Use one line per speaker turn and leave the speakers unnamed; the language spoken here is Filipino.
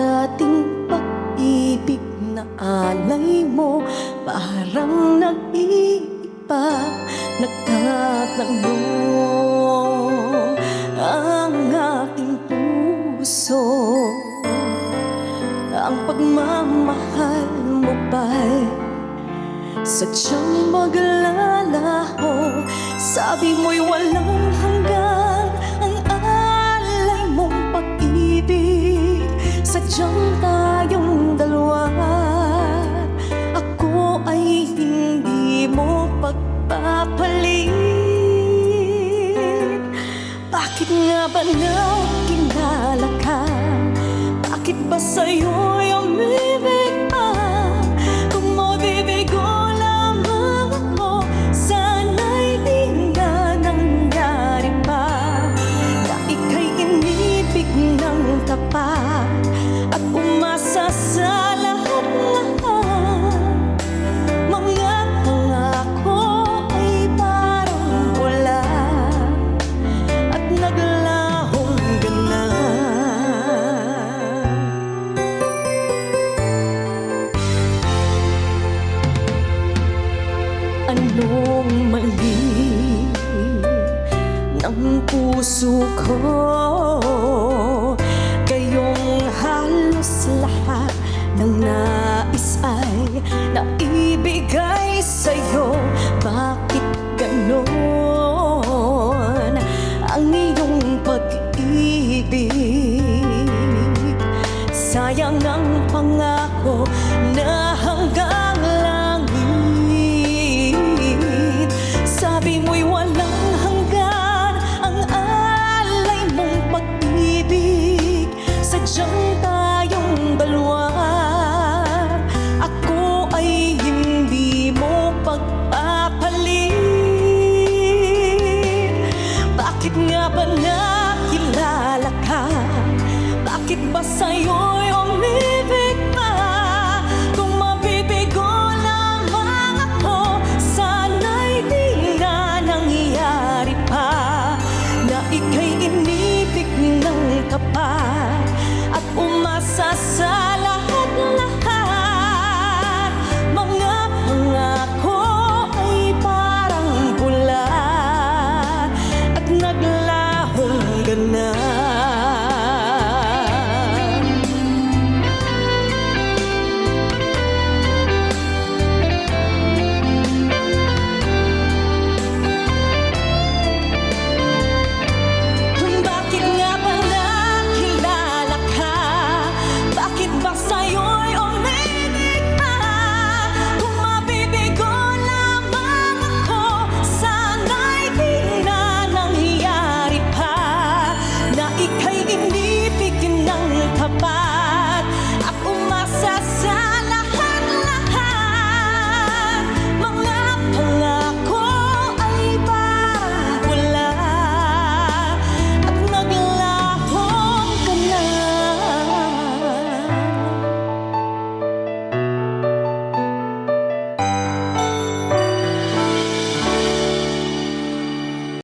dating pag-ibig na alay mo parang nag-iiba. Nagtatanong ang aking puso, ang pagmamahal mo ba'y sadyang maglalaho? Sabi mo'y walang hanggan ang alay mong pag-ibig. Sadyang tayong dalawa, ako ay hindi mo pagpapalit. Bakit nga ba nakilala ka? Bakit ba sa'yo'y umibig pa? Kung mabibigo lamang ako, sana'y di na nangyari pa na ika'y inibig ng tapat at umasa sa lahat-lahat. Mga pangako ay parang wala at naglahong ganap. Anong mali ng puso ko? Kayong halos lahat ng nais ay naibigay sa'yo. Bakit ganon ang iyong pag-ibig? Sayang ang pangako na hanggang langit. Sabi mo'y walang hanggan ang alay mong pag-ibig. Sadyang tayong dalawa, ako ay hindi mo pagpapalit. Bakit nga ba nakilala ka? Bakit ba sa'yo'y umibig pa? Kung mabibigo lamang ako, sana'y di na nangyari pa na ika'y inibig ng tapat at umasa sa